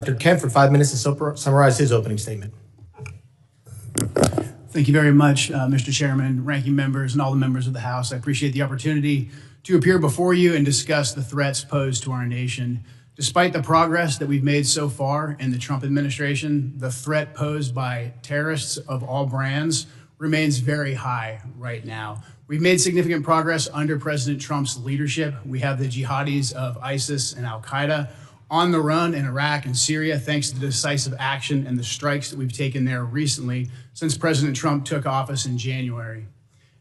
Dr. Kemp for 5 minutes to summarize his opening statement. Thank you very much, Mr. Chairman, ranking members, and all the members of the House. I appreciate the opportunity to appear before you and discuss the threats posed to our nation. Despite the progress that we've made so far in the Trump administration, the threat posed by terrorists of all brands remains very high right now. We've made significant progress under President Trump's leadership. We have the jihadis of ISIS and al-Qaeda on the run in Iraq and Syria, thanks to the decisive action and the strikes that we've taken there recently since President Trump took office in January.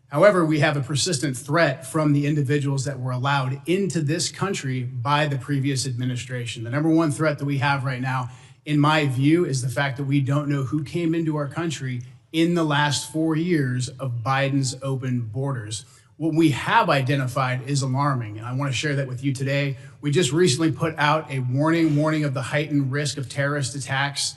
However, we have a persistent threat from the individuals that were allowed into this country by the previous administration. The number one threat that we have right now, in my view, is the fact that we don't know who came into our country in the last 4 years of Biden's open borders. What we have identified is alarming, and I want to share that with you today. We just recently put out a warning of the heightened risk of terrorist attacks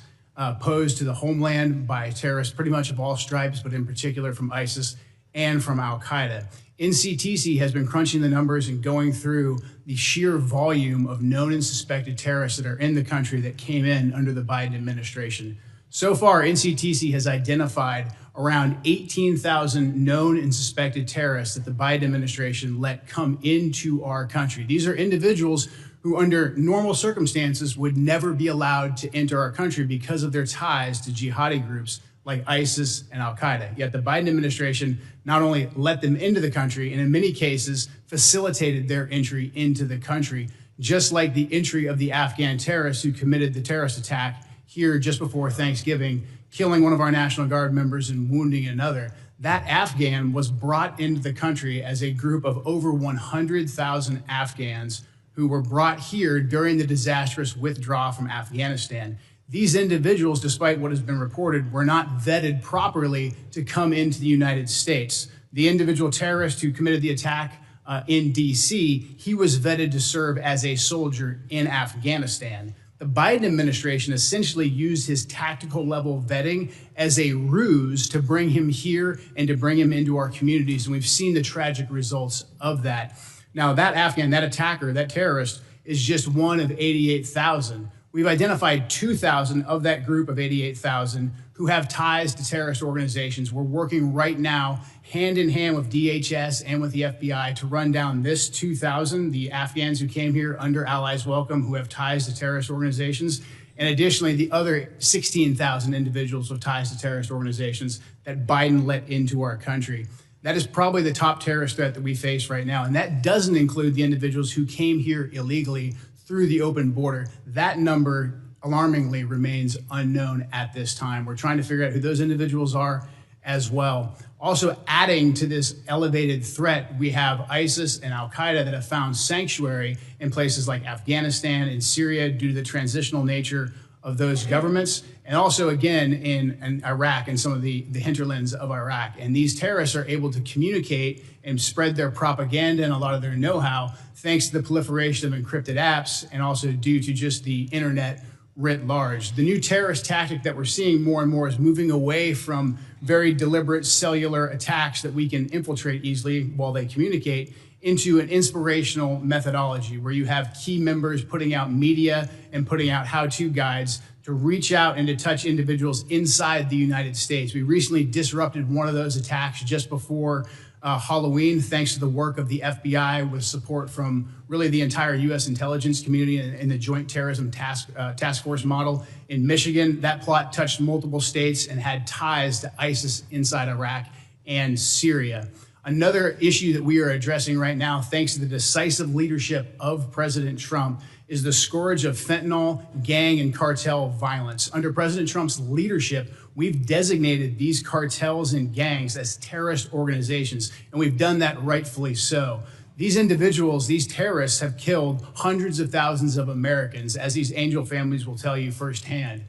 posed to the homeland by terrorists pretty much of all stripes, but in particular from ISIS and from al-Qaeda. NCTC has been crunching the numbers and going through the sheer volume of known and suspected terrorists that are in the country that came in under the Biden administration. So far, NCTC has identified around 18,000 known and suspected terrorists that the Biden administration let come into our country. These are individuals who under normal circumstances would never be allowed to enter our country because of their ties to jihadi groups like ISIS and al-Qaeda. Yet the Biden administration not only let them into the country, and in many cases facilitated their entry into the country, just like the entry of the Afghan terrorists who committed the terrorist attack here just before Thanksgiving, killing one of our National Guard members and wounding another. That Afghan was brought into the country as a group of over 100,000 Afghans who were brought here during the disastrous withdrawal from Afghanistan. These individuals, despite what has been reported, were not vetted properly to come into the United States. The individual terrorist who committed the attack in DC, he was vetted to serve as a soldier in Afghanistan. The Biden administration essentially used his tactical level vetting as a ruse to bring him here and to bring him into our communities. And we've seen the tragic results of that. Now, that Afghan, that attacker, that terrorist is just one of 88,000. We've identified 2,000 of that group of 88,000 who have ties to terrorist organizations. We're working right now hand in hand with DHS and with the FBI to run down this 2,000, the Afghans who came here under Allies Welcome who have ties to terrorist organizations, and additionally the other 16,000 individuals with ties to terrorist organizations that Biden let into our country. That is probably the top terrorist threat that we face right now, and that doesn't include the individuals who came here illegally through the open border. That number alarmingly remains unknown at this time. We're trying to figure out who those individuals are as well. Also adding to this elevated threat, we have ISIS and al-Qaeda that have found sanctuary in places like Afghanistan and Syria due to the transitional nature of those governments, and also again in Iraq and some of the hinterlands of Iraq. And these terrorists are able to communicate and spread their propaganda and a lot of their know-how thanks to the proliferation of encrypted apps and also due to just the internet writ large. The new terrorist tactic that we're seeing more and more is moving away from very deliberate cellular attacks that we can infiltrate easily while they communicate into an inspirational methodology where you have key members putting out media and putting out how-to guides to reach out and to touch individuals inside the United States. We recently disrupted one of those attacks just before Halloween, thanks to the work of the FBI with support from really the entire U.S. intelligence community and the Joint Terrorism Task Force model in Michigan. That plot touched multiple states and had ties to ISIS inside Iraq and Syria. Another issue that we are addressing right now, thanks to the decisive leadership of President Trump, is the scourge of fentanyl, gang, and cartel violence. Under President Trump's leadership, we've designated these cartels and gangs as terrorist organizations, and we've done that rightfully so. These individuals, these terrorists, have killed hundreds of thousands of Americans, as these angel families will tell you firsthand.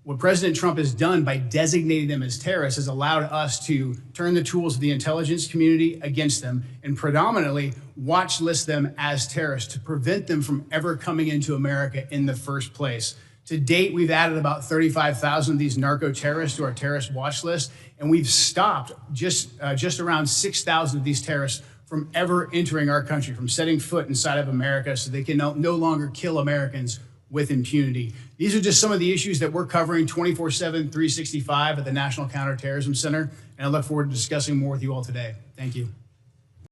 What President Trump has done by designating them as terrorists has allowed us to turn the tools of the intelligence community against them and predominantly watch list them as terrorists to prevent them from ever coming into America in the first place. To date, we've added about 35,000 of these narco-terrorists to our terrorist watch list, and we've stopped just around 6,000 of these terrorists from ever entering our country, from setting foot inside of America so they can no longer kill Americans with impunity. These are just some of the issues that we're covering 24/7, 365 at the National Counterterrorism Center, and I look forward to discussing more with you all today. Thank you.